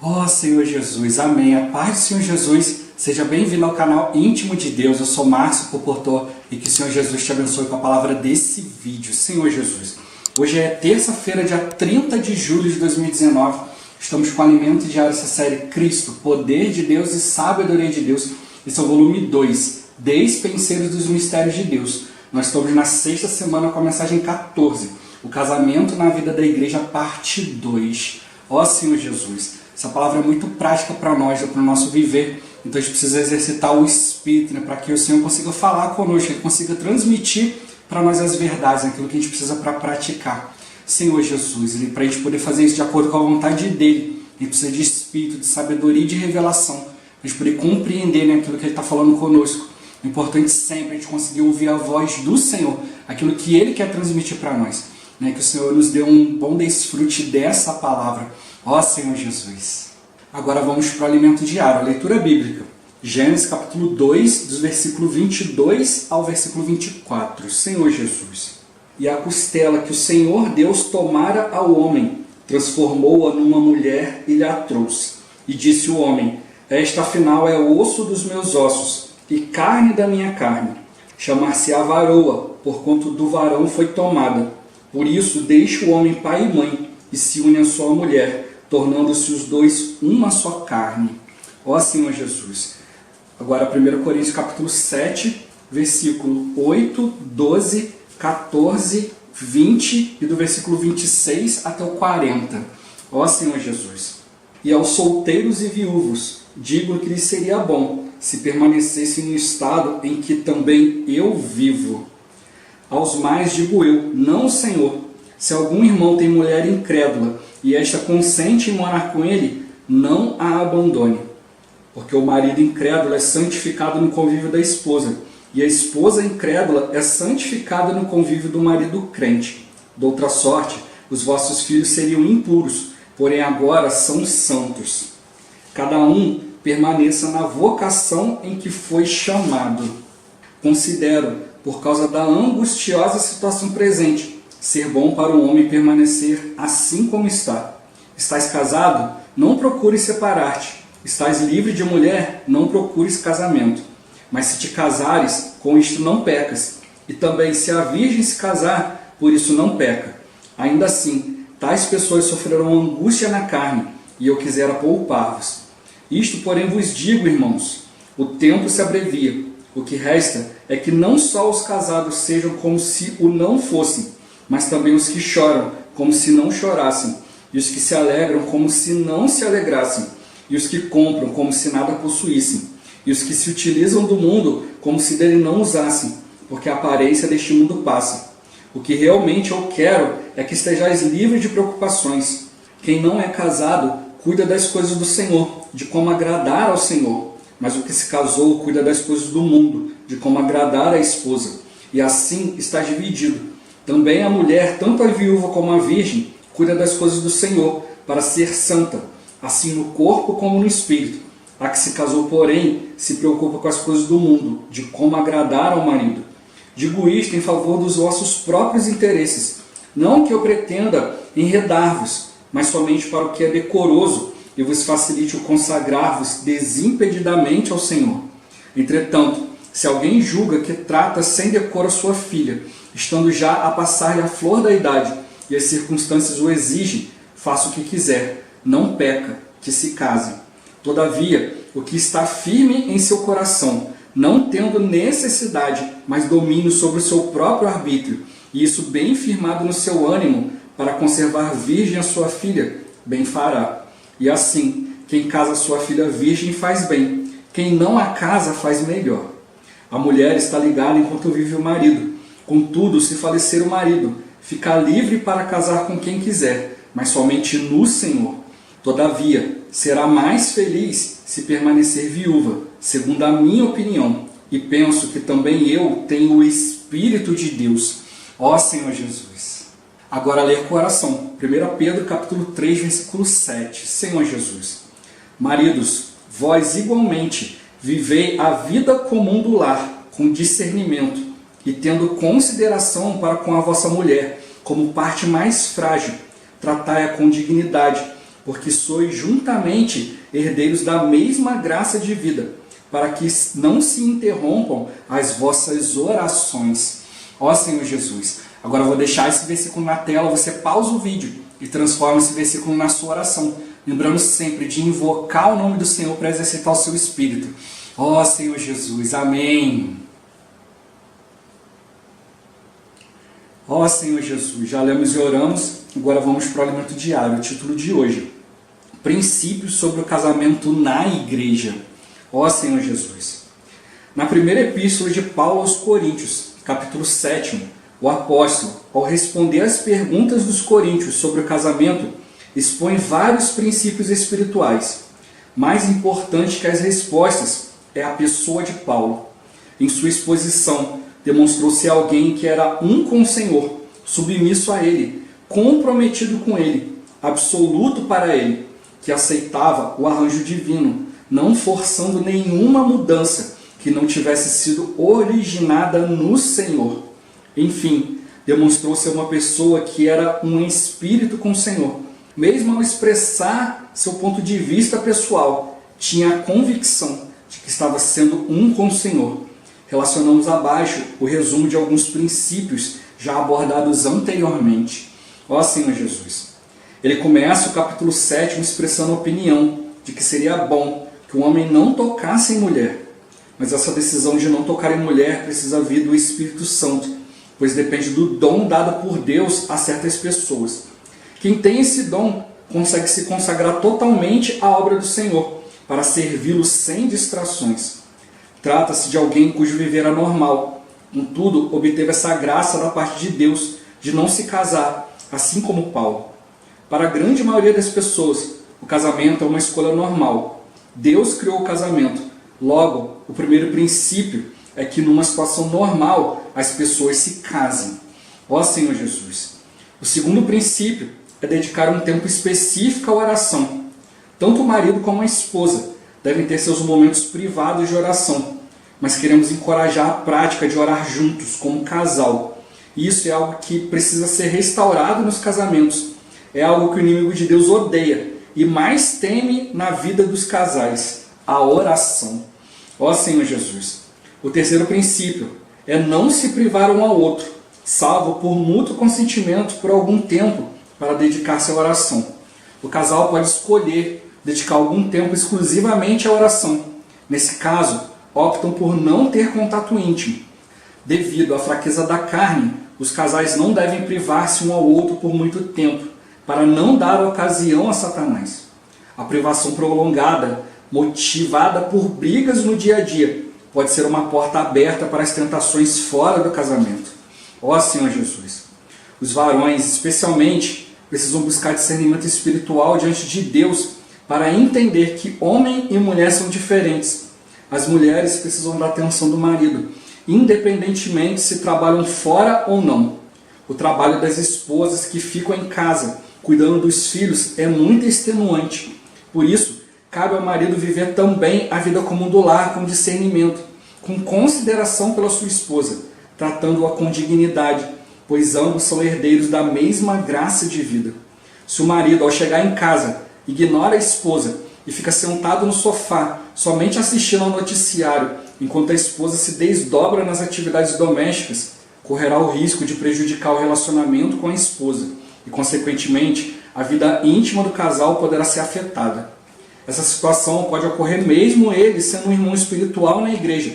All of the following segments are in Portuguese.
Ó Senhor Jesus, amém. A paz do Senhor Jesus, seja bem-vindo ao canal Íntimo de Deus. Eu sou Márcio Poportor e que o Senhor Jesus te abençoe com a palavra desse vídeo. Senhor Jesus, hoje é terça-feira, dia 30 de julho de 2019. Estamos com o Alimento Diário, essa série Cristo, Poder de Deus e Sabedoria de Deus. Esse é o volume 2, Despenseiros dos Mistérios de Deus. Nós estamos na sexta semana com a mensagem 14, o casamento na vida da igreja, parte 2. Ó Senhor Jesus, essa palavra é muito prática para nós, para o nosso viver. Então a gente precisa exercitar o Espírito, para que o Senhor consiga falar conosco, Ele consiga transmitir para nós as verdades, aquilo que a gente precisa para praticar. Senhor Jesus, para a gente poder fazer isso de acordo com a vontade dEle, a gente precisa de Espírito, de sabedoria e de revelação, para a gente poder compreender aquilo que Ele está falando conosco. É importante sempre a gente conseguir ouvir a voz do Senhor, aquilo que Ele quer transmitir para nós. Que o Senhor nos dê um bom desfrute dessa palavra. Ó Senhor Jesus. Agora vamos para o alimento diário, a leitura bíblica. Gênesis capítulo 2, dos versículos 22 ao versículo 24. Senhor Jesus. E a costela que o Senhor Deus tomara ao homem, transformou-a numa mulher e lhe a trouxe. E disse o homem: esta afinal é osso dos meus ossos e carne da minha carne. Chamar-se-á varoa, porquanto do varão foi tomada. Por isso deixa o homem pai e mãe e se une à sua mulher, tornando-se os dois uma só carne. Ó Senhor Jesus. Agora 1 Coríntios capítulo 7, versículo 8, 12, 14, 20 e do versículo 26 até o 40. Ó Senhor Jesus. E aos solteiros e viúvos digo que lhes seria bom se permanecessem no estado em que também eu vivo. Aos mais digo eu, não Senhor, se algum irmão tem mulher incrédula e esta consente em morar com ele, não a abandone. Porque o marido incrédulo é santificado no convívio da esposa, e a esposa incrédula é santificada no convívio do marido crente. De outra sorte, os vossos filhos seriam impuros, porém agora são santos. Cada um permaneça na vocação em que foi chamado. Considero, por causa da angustiosa situação presente, ser bom para o homem permanecer assim como está. Estás casado? Não procures separar-te. Estás livre de mulher? Não procures casamento. Mas se te casares, com isto não pecas. E também se a virgem se casar, por isso não peca. Ainda assim, tais pessoas sofrerão angústia na carne, e eu quisera poupar-vos. Isto, porém, vos digo, irmãos, o tempo se abrevia. O que resta é que não só os casados sejam como se o não fossem, mas também os que choram, como se não chorassem, e os que se alegram, como se não se alegrassem, e os que compram, como se nada possuíssem, e os que se utilizam do mundo, como se dele não usassem, porque a aparência deste mundo passa. O que realmente eu quero é que estejais livres de preocupações. Quem não é casado, cuida das coisas do Senhor, de como agradar ao Senhor. Mas o que se casou, cuida das coisas do mundo, de como agradar a esposa. E assim está dividido. Também a mulher, tanto a viúva como a virgem, cuida das coisas do Senhor, para ser santa, assim no corpo como no espírito. A que se casou, porém, se preocupa com as coisas do mundo, de como agradar ao marido. Digo isto em favor dos vossos próprios interesses, não que eu pretenda enredar-vos, mas somente para o que é decoroso, e vos facilite o consagrar-vos desimpedidamente ao Senhor. Entretanto, se alguém julga que trata sem decoro a sua filha, estando já a passar-lhe a flor da idade, e as circunstâncias o exigem, faça o que quiser, não peca, que se case. Todavia, o que está firme em seu coração, não tendo necessidade, mas domínio sobre o seu próprio arbítrio, e isso bem firmado no seu ânimo, para conservar virgem a sua filha, bem fará. E assim, quem casa sua filha virgem faz bem, quem não a casa faz melhor. A mulher está ligada enquanto vive o marido. Contudo, se falecer o marido, fica livre para casar com quem quiser, mas somente no Senhor. Todavia, será mais feliz se permanecer viúva, segundo a minha opinião, e penso que também eu tenho o Espírito de Deus. Ó Senhor Jesus. Agora ler com oração. 1 Pedro capítulo 3, versículo 7. Senhor Jesus. Maridos, vós igualmente vivei a vida comum do lar, com discernimento, e tendo consideração para com a vossa mulher, como parte mais frágil, tratai-a com dignidade, porque sois juntamente herdeiros da mesma graça de vida, para que não se interrompam as vossas orações. Ó Senhor Jesus, agora eu vou deixar esse versículo na tela, você pausa o vídeo e transforma esse versículo na sua oração, lembrando sempre de invocar o nome do Senhor para exercitar o seu espírito. Ó Senhor Jesus, amém. Ó Senhor Jesus, já lemos e oramos, agora vamos para o alimento diário, o título de hoje: Princípios sobre o casamento na igreja. Ó Senhor Jesus. Na primeira epístola de Paulo aos Coríntios, capítulo 7, o apóstolo, ao responder às perguntas dos coríntios sobre o casamento, expõe vários princípios espirituais. Mais importante que as respostas é a pessoa de Paulo. Em sua exposição, demonstrou ser alguém que era um com o Senhor, submisso a Ele, comprometido com Ele, absoluto para Ele, que aceitava o arranjo divino, não forçando nenhuma mudança que não tivesse sido originada no Senhor. Enfim, demonstrou ser uma pessoa que era um espírito com o Senhor. Mesmo ao expressar seu ponto de vista pessoal, tinha a convicção de que estava sendo um com o Senhor. Relacionamos abaixo o resumo de alguns princípios já abordados anteriormente. Ó Senhor Jesus. Ele começa o capítulo 7 expressando a opinião de que seria bom que o homem não tocasse em mulher. Mas essa decisão de não tocar em mulher precisa vir do Espírito Santo, pois depende do dom dado por Deus a certas pessoas. Quem tem esse dom consegue se consagrar totalmente à obra do Senhor, para servi-lo sem distrações. Trata-se de alguém cujo viver é normal, contudo, obteve essa graça da parte de Deus de não se casar, assim como Paulo. Para a grande maioria das pessoas, o casamento é uma escolha normal. Deus criou o casamento. Logo, o primeiro princípio é que numa situação normal as pessoas se casem. Ó Senhor Jesus. O segundo princípio é dedicar um tempo específico à oração. Tanto o marido como a esposa devem ter seus momentos privados de oração, mas queremos encorajar a prática de orar juntos, como casal. Isso é algo que precisa ser restaurado nos casamentos. É algo que o inimigo de Deus odeia e mais teme na vida dos casais: a oração. Ó Senhor Jesus. O terceiro princípio é não se privar um ao outro, salvo por mútuo consentimento por algum tempo, para dedicar-se à oração. O casal pode escolher dedicar algum tempo exclusivamente à oração. Nesse caso, optam por não ter contato íntimo. Devido à fraqueza da carne, os casais não devem privar-se um ao outro por muito tempo, para não dar ocasião a Satanás. A privação prolongada, motivada por brigas no dia a dia, pode ser uma porta aberta para as tentações fora do casamento. Ó Senhor Jesus. Os varões, especialmente, precisam buscar discernimento espiritual diante de Deus para entender que homem e mulher são diferentes. As mulheres precisam da atenção do marido, independentemente se trabalham fora ou não. O trabalho das esposas que ficam em casa, cuidando dos filhos, é muito extenuante. Por isso, cabe ao marido viver também a vida comum do lar com discernimento, com consideração pela sua esposa, tratando-a com dignidade, pois ambos são herdeiros da mesma graça de vida. Se o marido, ao chegar em casa, ignora a esposa e fica sentado no sofá, somente assistindo ao noticiário, enquanto a esposa se desdobra nas atividades domésticas, correrá o risco de prejudicar o relacionamento com a esposa e, consequentemente, a vida íntima do casal poderá ser afetada. Essa situação pode ocorrer mesmo ele sendo um irmão espiritual na igreja.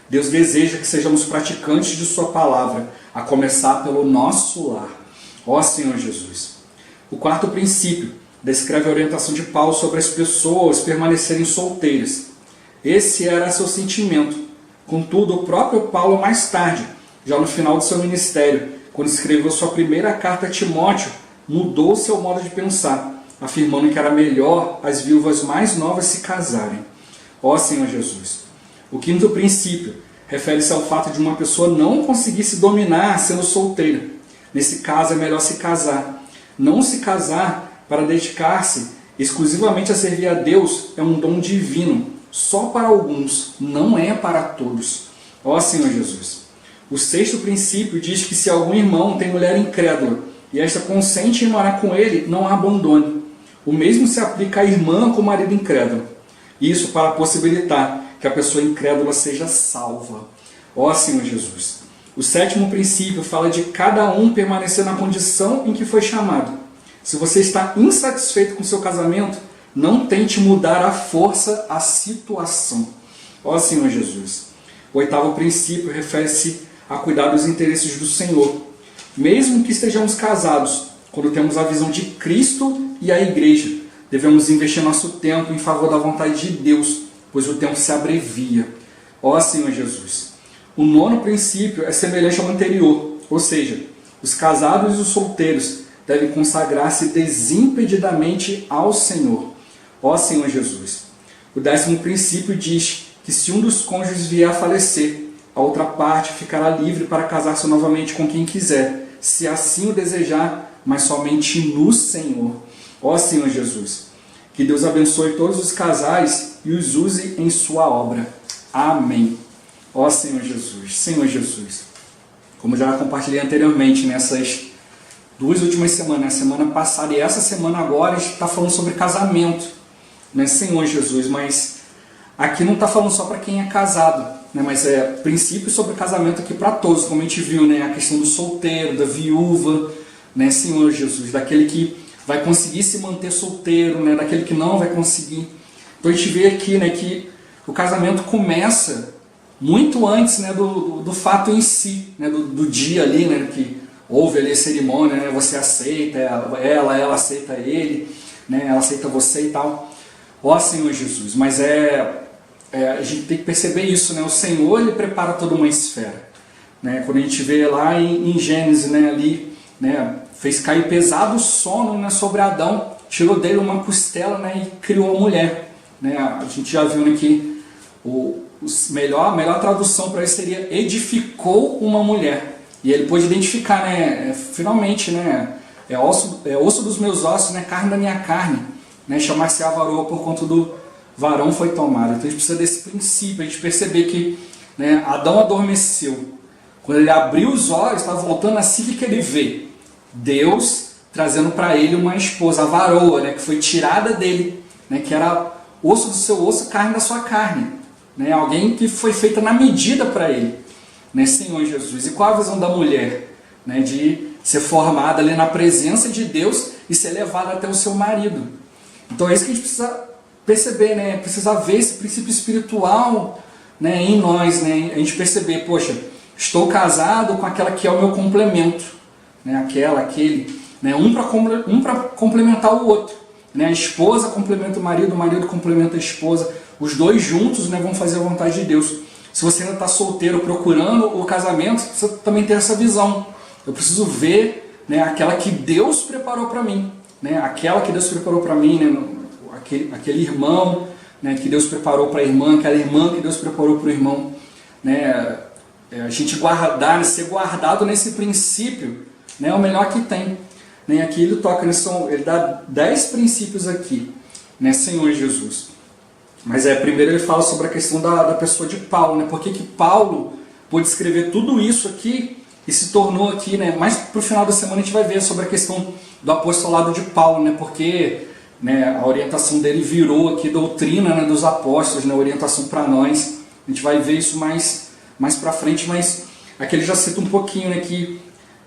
Deus deseja que sejamos praticantes de sua palavra, a começar pelo nosso lar. Ó Senhor Jesus. O quarto princípio descreve a orientação de Paulo sobre as pessoas permanecerem solteiras. Esse era seu sentimento. Contudo, o próprio Paulo, mais tarde, já no final do seu ministério, quando escreveu sua primeira carta a Timóteo, mudou seu modo de pensar, afirmando que era melhor as viúvas mais novas se casarem. Ó Senhor Jesus. O quinto princípio refere-se ao fato de uma pessoa não conseguir se dominar sendo solteira. Nesse caso, é melhor se casar. Não se casar para dedicar-se exclusivamente a servir a Deus é um dom divino, só para alguns, não é para todos. Ó Senhor Jesus. O sexto princípio diz que se algum irmão tem mulher incrédula e esta consente em morar com ele, não a abandone. o mesmo se aplica à irmã com o marido incrédulo. Isso para possibilitar que a pessoa incrédula seja salva. Ó Senhor Jesus. O 7º princípio fala de cada um permanecer na condição em que foi chamado. Se você está insatisfeito com o seu casamento, não tente mudar à força a situação. Ó Senhor Jesus. O 8º princípio refere-se a cuidar dos interesses do Senhor. Mesmo que estejamos casados, quando temos a visão de Cristo e a igreja, devemos investir nosso tempo em favor da vontade de Deus, pois o tempo se abrevia. Ó Senhor Jesus. O 9º princípio é semelhante ao anterior, ou seja, os casados e os solteiros devem consagrar-se desimpedidamente ao Senhor. Ó Senhor Jesus. O 10º princípio diz que se um dos cônjuges vier a falecer, a outra parte ficará livre para casar-se novamente com quem quiser, se assim o desejar, mas somente no Senhor. Ó Senhor Jesus. Que Deus abençoe todos os casais e os use em sua obra. Amém. Ó Senhor Jesus. Senhor Jesus. Como já compartilhei anteriormente nessas 2 últimas semanas, a semana passada e essa semana agora, a gente está falando sobre casamento, né, Senhor Jesus, mas aqui não está falando só para quem é casado, né, mas é princípios sobre casamento aqui para todos, como a gente viu, né, a questão do solteiro, da viúva, né, Senhor Jesus, daquele que vai conseguir se manter solteiro, né, daquele que não vai conseguir. Então a gente vê aqui, né, que o casamento começa muito antes, né, do fato em si, né, do dia ali, né, que houve ali a cerimônia, né, você aceita ela aceita ele, né, ela aceita você e tal. Ó Senhor Jesus, mas a gente tem que perceber isso, né, o Senhor ele prepara toda uma esfera, né, quando a gente vê lá em Gênesis, né, ali, né, fez cair pesado sono, né, sobre Adão, tirou dele uma costela, né, e criou a mulher, né, a gente já viu aqui a melhor tradução para isso seria edificou uma mulher. E ele pôde identificar, né, finalmente, né, é osso dos meus ossos, né, carne da minha carne, né, chamar-se a varoa por conta do varão foi tomado. Então a gente precisa desse princípio, a gente perceber que, né, Adão adormeceu. Quando ele abriu os olhos, estava voltando assim que ele vê Deus trazendo para ele uma esposa, a varoa, né, que foi tirada dele, né, que era osso do seu osso, carne da sua carne, né, alguém que foi feita na medida para ele. Né, Senhor Jesus. E qual a visão da mulher? Né, de ser formada ali na presença de Deus e ser levada até o seu marido. Então é isso que a gente precisa perceber, né? Precisa ver esse princípio espiritual, né, em nós, né? A gente perceber, poxa, estou casado com aquela que é o meu complemento, né? Aquele, né? Um para complementar o outro. Né? A esposa complementa o marido complementa a esposa. Os dois juntos, né, vão fazer a vontade de Deus. Se você ainda está solteiro procurando o casamento, você precisa também ter essa visão. Eu preciso ver, né, aquela que Deus preparou para mim. Né, aquela que Deus preparou para mim, né, aquele irmão, né, que Deus preparou para a irmã, aquela irmã que Deus preparou para o irmão. Né, a gente guardar, ser guardado nesse princípio, né, é o melhor que tem. Né, aqui ele toca, ele dá 10 princípios aqui, né, Senhor Jesus. Mas primeiro ele fala sobre a questão da pessoa de Paulo, né? Por que Paulo pôde escrever tudo isso aqui e se tornou aqui, né? Mais para o final da semana a gente vai ver sobre a questão do apostolado de Paulo, né? Porque, né, a orientação dele virou aqui doutrina, né, dos apóstolos, né? Orientação para nós. A gente vai ver isso mais para frente, mas aqui ele já cita um pouquinho, né, que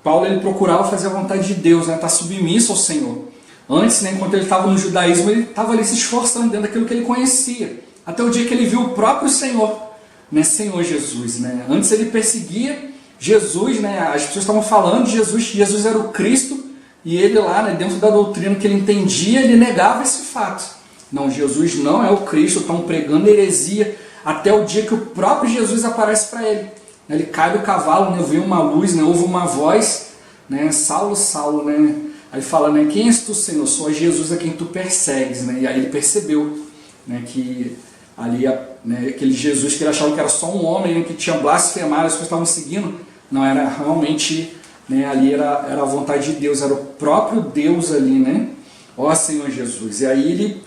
Paulo ele procurava fazer a vontade de Deus, né? Estar submisso ao Senhor. Antes, né, enquanto ele estava no judaísmo, ele estava ali se esforçando dentro daquilo que ele conhecia. Até o dia que ele viu o próprio Senhor, né, Senhor Jesus. Né? Antes ele perseguia Jesus, né, as pessoas estavam falando de Jesus, que Jesus era o Cristo, e ele lá, né, dentro da doutrina que ele entendia, ele negava esse fato. Não, Jesus não é o Cristo, estão pregando heresia, até o dia que o próprio Jesus aparece para ele. Ele cai do cavalo, né, vê uma luz, né, ouve uma voz, né, Saulo, Saulo, né? Aí fala, né, quem és tu, Senhor? Sou Jesus a quem tu persegues, né? E aí ele percebeu, né, que ali, né, aquele Jesus que ele achava que era só um homem, né, que tinha blasfemado, as pessoas estavam seguindo, não, era realmente, né, ali era a vontade de Deus, era o próprio Deus ali, né? Ó Senhor Jesus. E aí ele,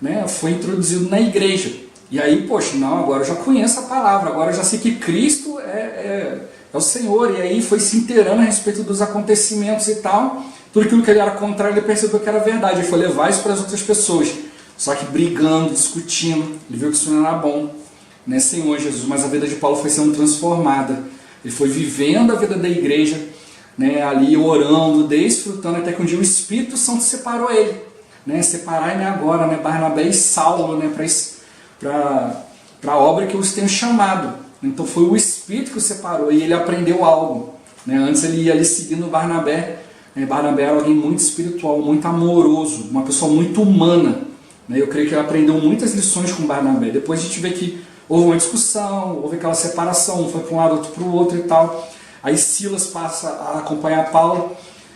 né, foi introduzido na igreja. E aí, poxa, não, agora eu já conheço a palavra, agora eu já sei que Cristo é o Senhor. E aí foi se inteirando a respeito dos acontecimentos e tal. tudo aquilo que ele era contrário, ele percebeu que era verdade, ele foi levar isso para as outras pessoas. Só que brigando, discutindo, ele viu que isso não era bom, né, Senhor Jesus. Mas a vida de Paulo foi sendo transformada. Ele foi vivendo a vida da igreja, né, ali orando, desfrutando, até que um dia o Espírito Santo separou ele. Né, separar agora, né, Barnabé e Saulo, né, para a obra que eu os tenho chamado. Então foi o Espírito que o separou e ele aprendeu algo. Né, antes ele ia ali seguindo Barnabé. Né, Barnabé era alguém muito espiritual, muito amoroso, uma pessoa muito humana. Eu creio que ele aprendeu muitas lições com Barnabé. Depois a gente vê que houve uma discussão, houve aquela separação, um foi para um lado, outro para o outro e tal. Aí Silas passa a acompanhar Paulo.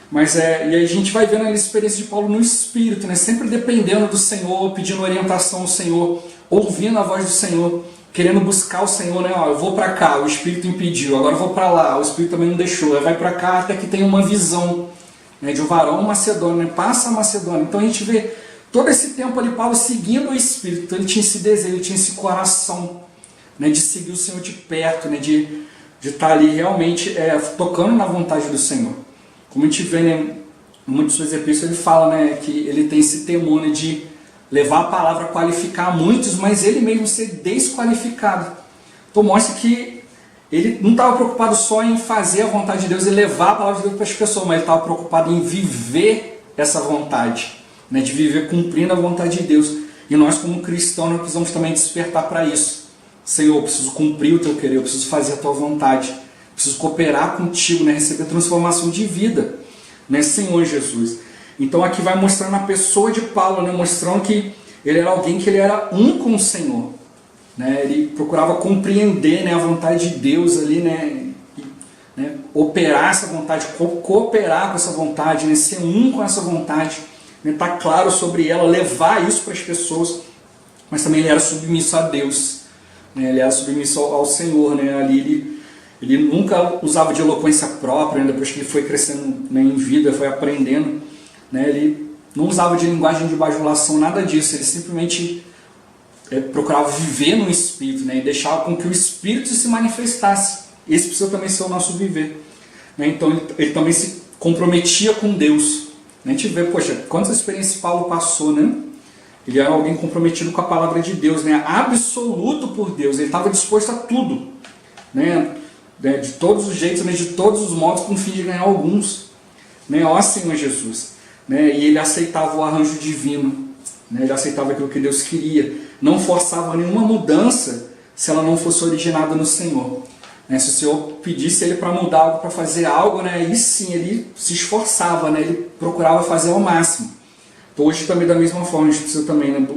Mas e aí a gente vai vendo a experiência de Paulo no Espírito, né? Sempre dependendo do Senhor, pedindo orientação ao Senhor, ouvindo a voz do Senhor, querendo buscar o Senhor, né? Ó, eu vou para cá, o Espírito impediu, agora eu vou para lá, o Espírito também não deixou. Aí vai para cá até que tem uma visão, né, de um varão macedônio, né? Passa a Macedônia. Então a gente vê todo esse tempo ali, Paulo seguindo o Espírito. Então ele tinha esse desejo, ele tinha esse coração, né, de seguir o Senhor de perto, né, de estar ali realmente tocando na vontade do Senhor. Como a gente vê, né, em muitos suas epístolas, ele fala, né, que ele tem esse temor, né, de levar a palavra a qualificar muitos, mas ele mesmo ser desqualificado. Então mostra que ele não estava preocupado só em fazer a vontade de Deus e levar a palavra de Deus para as pessoas, mas ele estava preocupado em viver essa vontade. Né, de viver cumprindo a vontade de Deus. E nós como cristãos nós precisamos também despertar para isso. Senhor, eu preciso cumprir o teu querer, eu preciso fazer a tua vontade, preciso cooperar contigo, né, receber transformação de vida, né, Senhor Jesus. Então aqui vai mostrando a pessoa de Paulo, né, mostrando que ele era alguém que ele era um com o Senhor, né, ele procurava compreender, né, a vontade de Deus ali, né, operar essa vontade, cooperar com essa vontade, né, ser um com essa vontade, estar claro sobre ela, levar isso para as pessoas. Mas também ele era submisso a Deus, né? Ele era submisso ao Senhor, né? Ali ele nunca usava de eloquência própria, né? Depois que ele foi crescendo, né, em vida, foi aprendendo, né? Ele não usava de linguagem de bajulação, nada disso. Ele simplesmente procurava viver no Espírito, né? E deixava com que o Espírito se manifestasse. Esse precisa também ser o nosso viver, né? Então ele também se comprometia com Deus. A gente vê, poxa, quantas experiências Paulo passou, né? Ele era alguém comprometido com a palavra de Deus, né? Absoluto por Deus. Ele estava disposto a tudo, né? De todos os jeitos, né? De todos os modos, com o fim de ganhar alguns, né? Ó Senhor Jesus, né? E ele aceitava o arranjo divino, né? Ele aceitava aquilo que Deus queria. Não forçava nenhuma mudança se ela não fosse originada no Senhor. Se o Senhor pedisse ele para mudar algo, para fazer algo, né, aí sim ele se esforçava, né, ele procurava fazer ao máximo. Então hoje também da mesma forma a gente precisa também, né,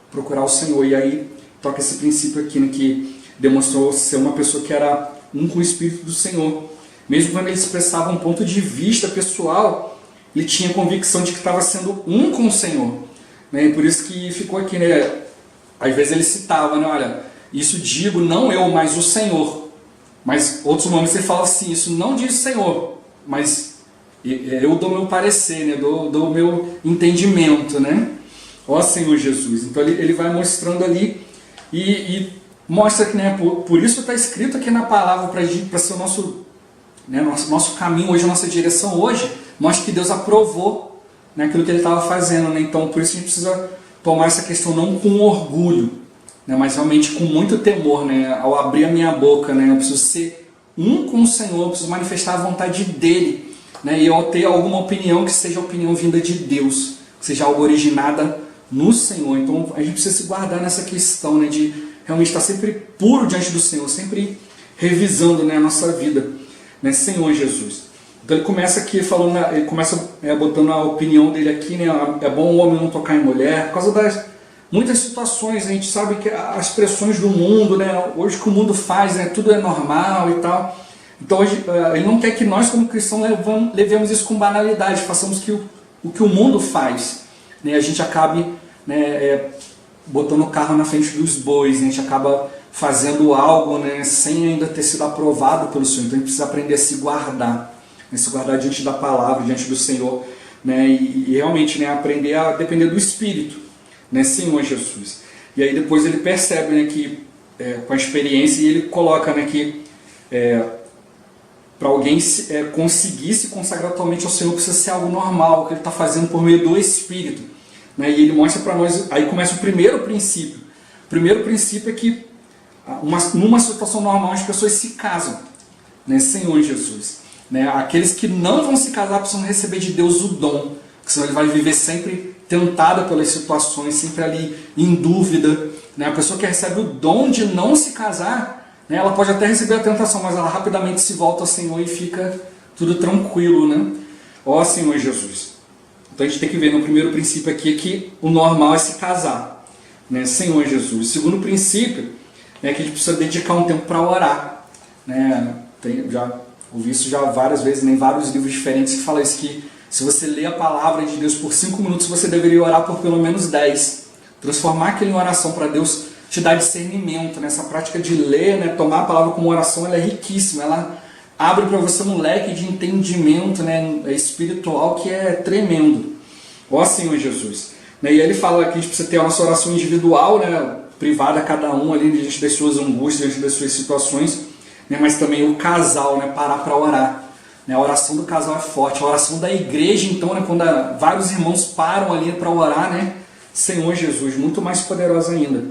procurar o Senhor. E aí toca esse princípio aqui, né, que demonstrou ser uma pessoa que era um com o Espírito do Senhor. Mesmo quando ele expressava um ponto de vista pessoal, ele tinha convicção de que estava sendo um com o Senhor. Né, e por isso que ficou aqui, né, às vezes ele citava, né, olha, isso digo não eu, mas o Senhor. Mas outros momentos ele fala assim, isso não diz o Senhor, mas eu dou meu parecer, né? dou meu entendimento, né? Ó Senhor Jesus. Então ele vai mostrando ali e mostra que, né, por isso está escrito aqui na palavra para ser o nosso, né, nosso caminho hoje, a nossa direção hoje, mostra que Deus aprovou, né, aquilo que ele estava fazendo, né? Então por isso a gente precisa tomar essa questão não com orgulho, né, mas realmente com muito temor, né, ao abrir a minha boca, né, eu preciso ser um com o Senhor, eu preciso manifestar a vontade dEle, né, e eu ter alguma opinião que seja a opinião vinda de Deus, que seja algo originada no Senhor. Então a gente precisa se guardar nessa questão, né, de realmente estar sempre puro diante do Senhor, sempre revisando, né, a nossa vida, né, Senhor Jesus. Então ele começa aqui falando, ele começa botando a opinião dele aqui, né, é bom o homem não tocar em mulher, por causa das muitas situações. A gente sabe que as pressões do mundo, né, hoje que o mundo faz, né, tudo é normal e tal. Então hoje, ele não quer que nós como cristãos levemos isso com banalidade, façamos o que o mundo faz, né, a gente acabe, né, botando o carro na frente dos bois, né, a gente acaba fazendo algo, né, sem ainda ter sido aprovado pelo Senhor. Então a gente precisa aprender a se guardar, né, se guardar diante da palavra, diante do Senhor, né, e realmente, né, aprender a depender do Espírito, né, Senhor Jesus. E aí depois ele percebe, né, que com a experiência, e ele coloca, né, que para alguém conseguir se consagrar totalmente ao Senhor, precisa ser algo normal, que ele está fazendo por meio do Espírito. Né? E ele mostra para nós, aí começa o primeiro princípio. O primeiro princípio é que, numa situação normal, as pessoas se casam, né? Senhor Jesus. Né? Aqueles que não vão se casar precisam receber de Deus o dom, porque senão ele vai viver sempre tentado pelas situações, sempre ali em dúvida. Né? A pessoa que recebe o dom de não se casar, né, ela pode até receber a tentação, mas ela rapidamente se volta ao Senhor e fica tudo tranquilo. Né? Ó Senhor Jesus. Então a gente tem que ver no primeiro princípio aqui que o normal é se casar. Né? Senhor Jesus. O segundo princípio é que a gente precisa dedicar um tempo para orar. Né? Já ouvi isso já várias vezes, em vários livros diferentes que falam isso, que se você lê a palavra de Deus por 5 minutos, você deveria orar por pelo menos 10. Transformar aquilo em oração para Deus te dar discernimento. Né? Essa prática de ler, né? Tomar a palavra como oração, ela é riquíssima. Ela abre para você um leque de entendimento, né? Espiritual que é tremendo. Ó Senhor Jesus. Né? E ele fala que a gente precisa ter a nossa oração individual, né? Privada, cada um ali diante das suas angústias, diante das suas situações. Né? Mas também o casal, né? Parar para orar. Né? A oração do casal é forte. A oração da igreja, então, né? Quando vários irmãos param ali para orar, né? Senhor Jesus, muito mais poderosa ainda.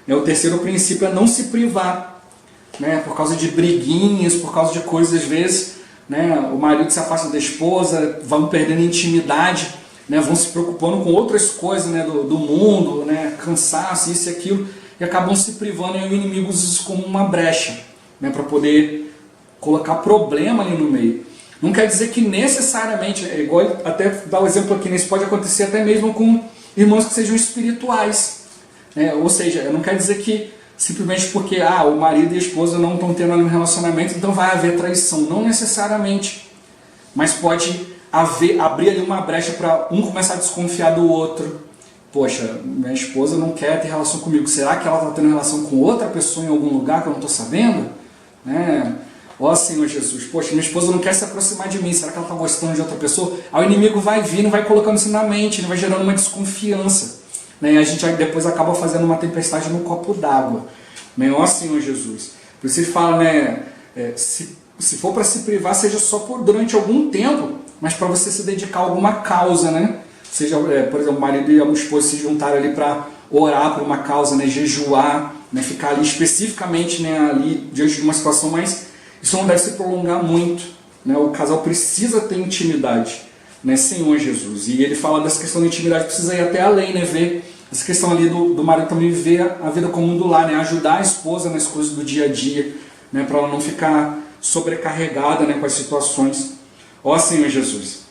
O terceiro princípio é não se privar, né? Por causa de briguinhas, por causa de coisas, às vezes, né? O marido se afasta da esposa, vão perdendo intimidade, né? Vão se preocupando com outras coisas, né? do mundo, né? Cansaço, isso e aquilo, e acabam se privando, e o inimigo usa isso como uma brecha, né? Para poder colocar problema ali no meio. Não quer dizer que necessariamente, é igual até dar o exemplo aqui, né? Isso pode acontecer até mesmo com irmãos que sejam espirituais. Ou seja, não quer dizer que simplesmente porque o marido e a esposa não estão tendo um relacionamento, então vai haver traição. Não necessariamente. Mas pode abrir ali uma brecha para um começar a desconfiar do outro. Poxa, minha esposa não quer ter relação comigo. Será que ela está tendo relação com outra pessoa em algum lugar que eu não estou sabendo? Ó Senhor Jesus, poxa, minha esposa não quer se aproximar de mim. Será que ela está gostando de outra pessoa? Aí o inimigo vai vindo, vai colocando isso na mente, vai gerando uma desconfiança. E a gente depois acaba fazendo uma tempestade no copo d'água. Ó Senhor Jesus. Por isso ele fala, né, se for para se privar, seja só durante algum tempo, mas para você se dedicar a alguma causa, né? Seja, por exemplo, o marido e a esposa se juntarem ali para orar por uma causa, né, jejuar, né, ficar ali especificamente, né, ali diante de uma situação, mas isso não deve se prolongar muito. Né? O casal precisa ter intimidade, né, Senhor Jesus. E ele fala dessa questão de intimidade, precisa ir até além, né, ver essa questão ali do marido também viver a vida comum do lar, né, ajudar a esposa nas coisas do dia a dia, né, para ela não ficar sobrecarregada, né, com as situações. Ó Senhor Jesus.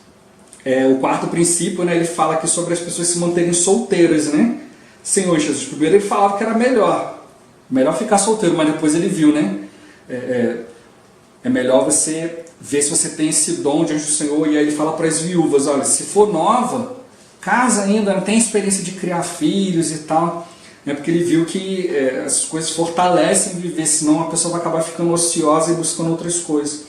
O quarto princípio, né, ele fala aqui sobre as pessoas se manterem solteiras, né? Senhor Jesus, primeiro ele falava que era melhor ficar solteiro, mas depois ele viu, né? É melhor você ver se você tem esse dom diante do Senhor. E aí ele fala para as viúvas, olha, se for nova, casa ainda, não tem experiência de criar filhos e tal, né? Porque ele viu que essas coisas fortalecem viver, senão a pessoa vai acabar ficando ociosa e buscando outras coisas.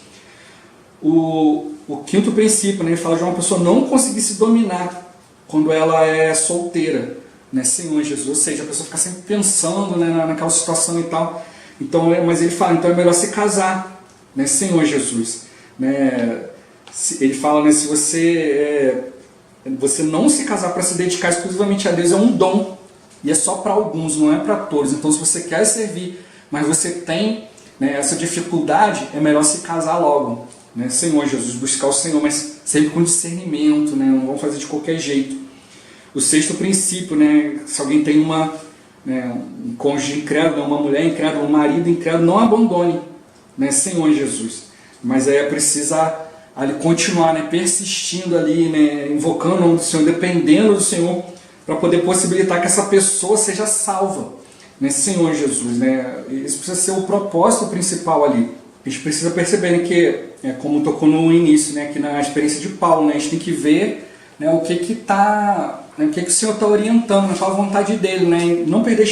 O quinto princípio, né, ele fala de uma pessoa não conseguir se dominar quando ela é solteira, né, Senhor Jesus, ou seja, a pessoa fica sempre pensando, né, naquela situação e tal. Então, mas ele fala, então é melhor se casar, né, Senhor Jesus, né? Ele fala, né, se você não se casar para se dedicar exclusivamente a Deus, é um dom, e é só para alguns, não é para todos. Então, se você quer servir, mas você tem, né, essa dificuldade, é melhor se casar logo, né, Senhor Jesus, buscar o Senhor, mas sempre com discernimento, né, não vamos fazer de qualquer jeito. O sexto princípio, né, se alguém tem um cônjuge incrédulo, uma mulher incrédula, um marido incrédulo, não abandone, né, Senhor Jesus. Mas aí precisa ali continuar, né, persistindo ali, né, invocando o nome do Senhor, dependendo do Senhor, para poder possibilitar que essa pessoa seja salva, né, Senhor Jesus. Né, isso precisa ser o propósito principal ali. A gente precisa perceber, né, que, como tocou no início, né, aqui na experiência de Paulo, né, a gente tem que ver, né, o que o Senhor está orientando, né, qual a vontade dele, né, não perder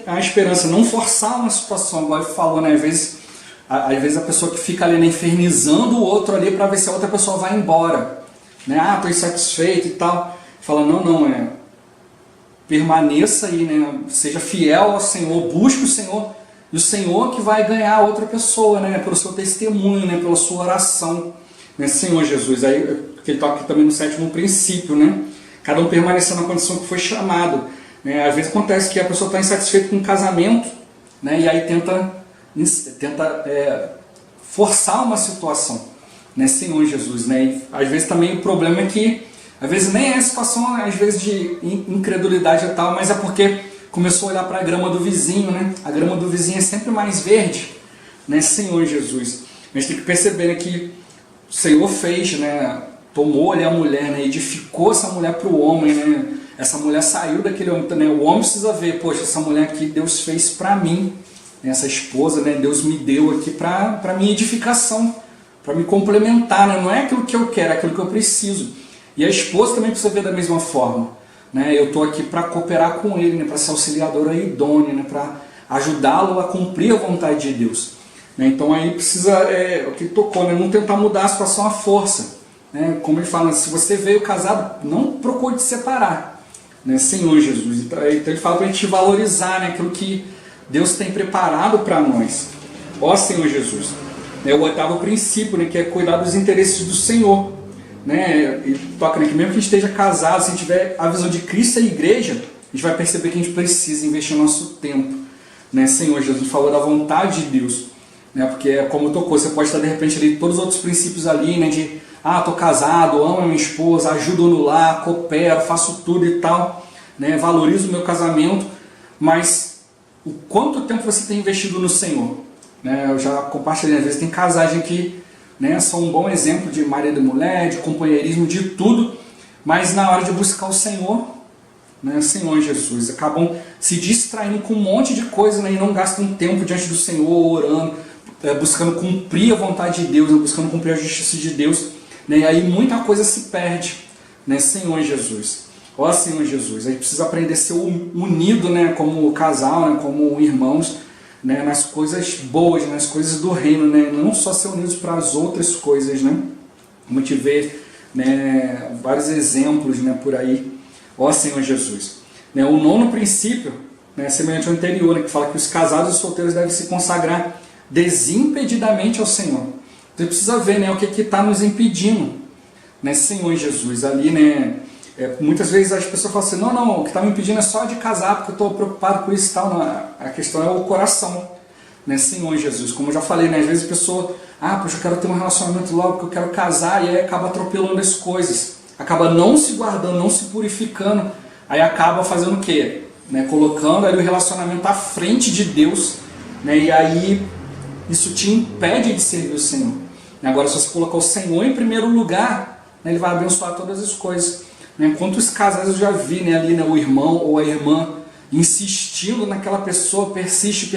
a esperança, não forçar uma situação, igual ele falou, né, às vezes a pessoa que fica ali, né, infernizando o outro ali para ver se a outra pessoa vai embora, né, estou insatisfeito e tal, fala, permaneça aí, né, seja fiel ao Senhor, busque o Senhor, e o Senhor que vai ganhar a outra pessoa, né? Pelo seu testemunho, né? Pela sua oração, né? Senhor Jesus. Aí que ele toca aqui também no 7º princípio, né? Cada um permanecer na condição que foi chamado, né? Às vezes acontece que a pessoa está insatisfeita com o casamento, né? E aí tenta forçar uma situação, né? Senhor Jesus, né? E às vezes também o problema é que às vezes nem é a situação, às vezes, de incredulidade e tal, mas é porque começou a olhar para a grama do vizinho, né? A grama do vizinho é sempre mais verde, né? Senhor Jesus. A gente tem que perceber, né, que o Senhor fez, né? Tomou ali a mulher, né? Edificou essa mulher para o homem, né? Essa mulher saiu daquele homem, né? O homem precisa ver, poxa, essa mulher aqui Deus fez para mim, né? Essa esposa, né? Deus me deu aqui para minha edificação, para me complementar, né? Não é aquilo que eu quero, é aquilo que eu preciso. E a esposa também precisa ver da mesma forma, né? Eu estou aqui para cooperar com ele, né? Para ser auxiliadora idônea, né? Para ajudá-lo a cumprir a vontade de Deus, né? Então aí precisa, o que tocou, né? Não tentar mudar a situação à força, né? Como ele fala, se você veio casado, não procure te separar, né? Senhor Jesus. Então ele fala para a gente valorizar, né? Aquilo que Deus tem preparado para nós. Ó Senhor Jesus, né? O 8º princípio, né? Que é cuidar dos interesses do Senhor. Né, e toca, né, que mesmo que a gente esteja casado, se a gente tiver a visão de Cristo e a igreja, a gente vai perceber que a gente precisa investir o nosso tempo, né? Senhor Jesus, em favor da vontade de Deus, né? Porque como tocou, você pode estar de repente ali todos os outros princípios ali, né? De estou casado, amo a minha esposa, ajudo no lar, coopero, faço tudo e tal, né? Valorizo o meu casamento, mas o quanto tempo você tem investido no Senhor, né? Eu já compartilhei, às vezes tem casagem que, né, são um bom exemplo de marido e mulher, de companheirismo, de tudo, mas na hora de buscar o Senhor, né, Senhor Jesus, acabam se distraindo com um monte de coisa, né, e não gastam tempo diante do Senhor, orando, buscando cumprir a vontade de Deus, né, buscando cumprir a justiça de Deus, né, e aí muita coisa se perde, né, Senhor Jesus. Ó Senhor Jesus, a gente precisa aprender a ser unido, né, como casal, né, como irmãos, né, nas coisas boas, nas coisas do reino, né, não só ser unidos para as outras coisas, né, como a gente vê, né, vários exemplos, né, por aí. Ó Senhor Jesus, né, o 9º princípio, né, semelhante ao anterior, né, que fala que os casados e solteiros devem se consagrar desimpedidamente ao Senhor. Então precisa ver, né, o que está nos impedindo, né, Senhor Jesus, ali, né. Muitas vezes as pessoas falam assim, não, o que está me impedindo é só de casar, porque eu estou preocupado com isso e tal. Não, a questão é o coração, né, Senhor Jesus. Como eu já falei, né, às vezes a pessoa, poxa, eu quero ter um relacionamento logo, porque eu quero casar, e aí acaba atropelando as coisas, acaba não se guardando, não se purificando, aí acaba fazendo o quê? Né, colocando ali o relacionamento à frente de Deus, né, e aí isso te impede de servir o Senhor. Agora, se você colocar o Senhor em primeiro lugar, né, Ele vai abençoar todas as coisas. Quantos casais eu já vi, né, ali, né, o irmão ou a irmã insistindo naquela pessoa, persiste.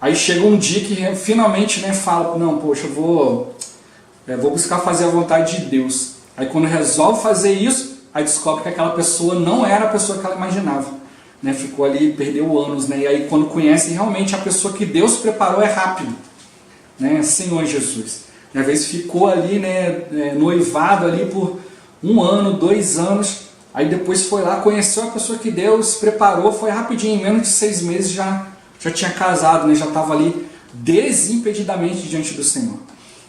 Aí chega um dia que finalmente, né, fala, não, poxa, eu vou buscar fazer a vontade de Deus. Aí quando resolve fazer isso, aí descobre que aquela pessoa não era a pessoa que ela imaginava, né, ficou ali, perdeu anos, né, e aí quando conhece realmente a pessoa que Deus preparou é rápido, né, Senhor Jesus. E às vezes ficou ali, né, noivado ali por 1 ano, 2 anos, aí depois foi lá, conheceu a pessoa que Deus preparou, foi rapidinho, em menos de 6 meses já tinha casado, né, já estava ali desimpedidamente diante do Senhor.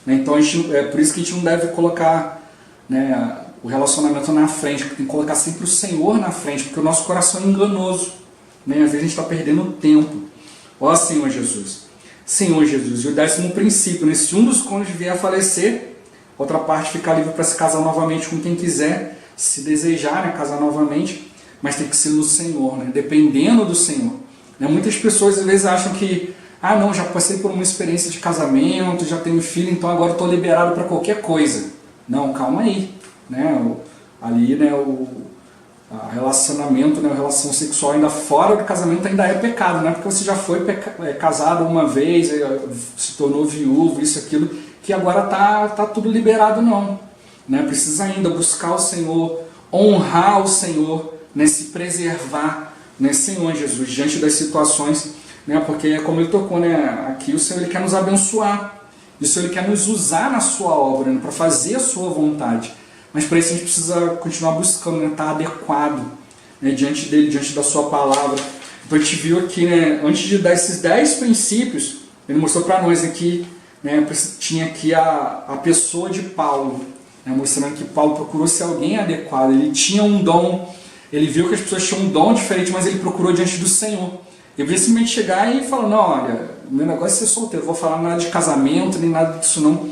Né, então é por isso que a gente não deve colocar, né, o relacionamento na frente, tem que colocar sempre o Senhor na frente, porque o nosso coração é enganoso, né, às vezes a gente está perdendo tempo. Ó Senhor Jesus. Senhor Jesus. E o 10º princípio, né, se um dos cônjuges vier a falecer, outra parte fica livre para se casar novamente com quem quiser, se desejar, né, casar novamente, mas tem que ser no Senhor, né, dependendo do Senhor. Né, muitas pessoas às vezes acham que, não, já passei por uma experiência de casamento, já tenho filho, então agora estou liberado para qualquer coisa. Não, calma aí. Né, ali, né, o relacionamento, né, a relação sexual ainda fora do casamento ainda é pecado, não é porque você já foi casado uma vez, se tornou viúvo, isso, aquilo, que agora tá tudo liberado, não. Né? Precisa ainda buscar o Senhor, honrar o Senhor, né? Se preservar, né? Senhor Jesus, diante das situações, né? Porque como ele tocou, né, aqui, o Senhor Ele quer nos abençoar, e o Senhor Ele quer nos usar na sua obra, né? Para fazer a sua vontade. Mas para isso a gente precisa continuar buscando, né? Estar adequado, né? Diante dele, diante da sua palavra, Então a gente viu aqui, né, antes de dar esses 10 princípios, ele mostrou para nós aqui, né, tinha aqui a pessoa de Paulo, né, mostrando que Paulo procurou ser alguém adequado. Ele tinha um dom, ele viu que as pessoas tinham um dom diferente, mas ele procurou diante do Senhor. Ele podia simplesmente chegar e falar, não, olha, meu negócio é ser solteiro, não vou falar nada de casamento, nem nada disso não.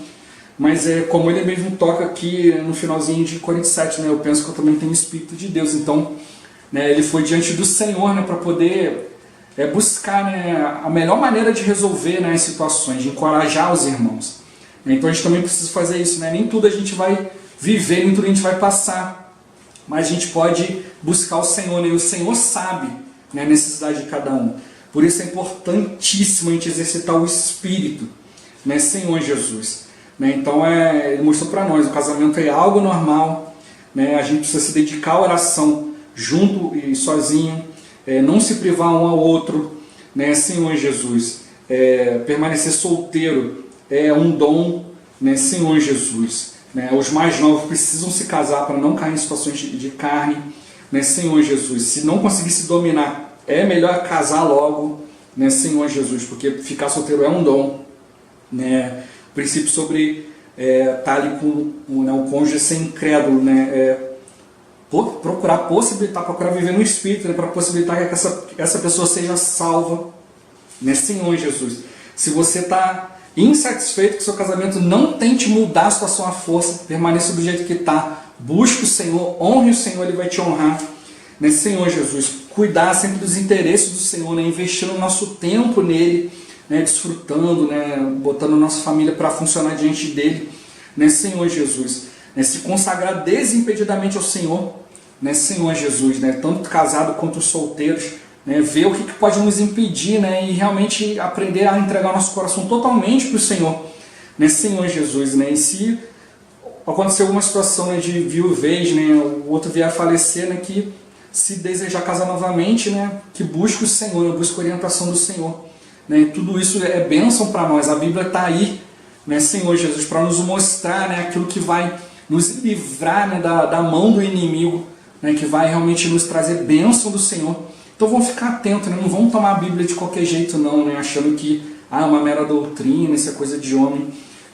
Mas é como ele mesmo toca aqui no finalzinho de Coríntios 7, né, eu penso que eu também tenho o Espírito de Deus. Então, né, ele foi diante do Senhor, né, para poder buscar, né, a melhor maneira de resolver, né, as situações, de encorajar os irmãos. Então a gente também precisa fazer isso, né? Nem tudo a gente vai viver, nem tudo a gente vai passar, mas a gente pode buscar o Senhor, né? E o Senhor sabe, né, a necessidade de cada um. Por isso é importantíssimo a gente exercitar o Espírito, né, Senhor Jesus. Né? Então ele mostrou para nós, o casamento é algo normal, né? A gente precisa se dedicar à oração junto e sozinho, não se privar um ao outro, né, Senhor Jesus. Permanecer solteiro é um dom, né, Senhor Jesus. Né? Os mais novos precisam se casar para não cair em situações de carne, né, Senhor Jesus. Se não conseguir se dominar, é melhor casar logo, né, Senhor Jesus, porque ficar solteiro é um dom. Né? O princípio sobre estar ali com o cônjuge ser incrédulo, né? Procurar viver no Espírito, né? Para possibilitar que essa pessoa seja salva, né, Senhor Jesus. Se você está insatisfeito com o seu casamento, não tente mudar a situação à força, permaneça do jeito que está, busque o Senhor, honre o Senhor, Ele vai te honrar, né, Senhor Jesus. Cuidar sempre dos interesses do Senhor, né, investindo o nosso tempo nele, né, desfrutando, né, botando a nossa família para funcionar diante dele, né, Senhor Jesus. Né, se consagrar desimpedidamente ao Senhor, né, Senhor Jesus, né, tanto casado quanto os solteiros, né, ver o que pode nos impedir, né, e realmente aprender a entregar nosso coração totalmente para o Senhor, né, Senhor Jesus. Né, e se acontecer alguma situação, né, de viuvez, né, o outro vier a falecer, né, que se desejar casar novamente, né, que busque o Senhor, né, busque a orientação do Senhor. Né, e tudo isso é bênção para nós. A Bíblia está aí, né, Senhor Jesus, para nos mostrar, né, aquilo que vai nos livrar, né, da mão do inimigo, né, que vai realmente nos trazer bênção do Senhor. Então vamos ficar atentos, né? Não vamos tomar a Bíblia de qualquer jeito não, né? Achando que é uma mera doutrina, isso é coisa de homem.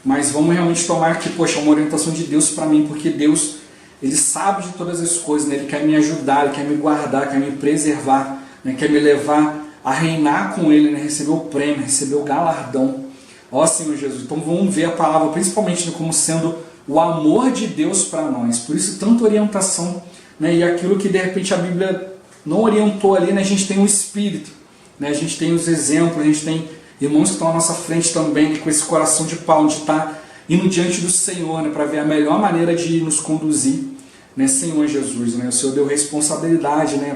Mas vamos realmente tomar que, poxa, uma orientação de Deus para mim, porque Deus, Ele sabe de todas as coisas, né? Ele quer me ajudar, Ele quer me guardar, quer me preservar, né? Quer me levar a reinar com Ele, né? Receber o prêmio, receber o galardão. Ó Senhor Jesus, então vamos ver a palavra principalmente como sendo o amor de Deus para nós. Por isso tanta orientação, né? E aquilo que de repente a Bíblia não orientou ali, né? A gente tem o Espírito, né? A gente tem os exemplos, a gente tem irmãos que estão à nossa frente também, né? Com esse coração de pau, de estar indo diante do Senhor, né? Para ver a melhor maneira de nos conduzir, né? Senhor Jesus, né? O Senhor deu responsabilidade, né?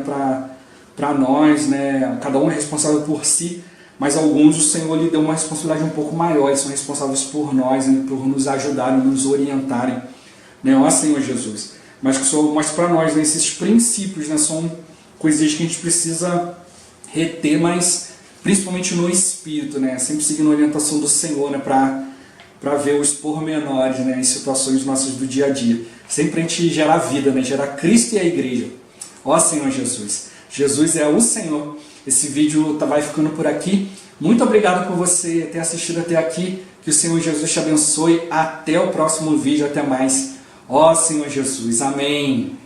Para nós, né? Cada um é responsável por si, mas alguns o Senhor lhe deu uma responsabilidade um pouco maior. Eles são responsáveis por nós, né? Por nos ajudarem, nos orientarem, né? Ó Senhor Jesus. Mas para nós, né? Esses princípios, né? São coisas que a gente precisa reter, mas principalmente no Espírito, né? Sempre seguindo a orientação do Senhor, né? Para ver os pormenores, né? Em situações nossas do dia a dia. Sempre a gente gerar vida, né? Gerar Cristo e a igreja. Ó Senhor Jesus. Jesus é o Senhor. Esse vídeo vai ficando por aqui. Muito obrigado por você ter assistido até aqui. Que o Senhor Jesus te abençoe. Até o próximo vídeo. Até mais. Ó Senhor Jesus. Amém.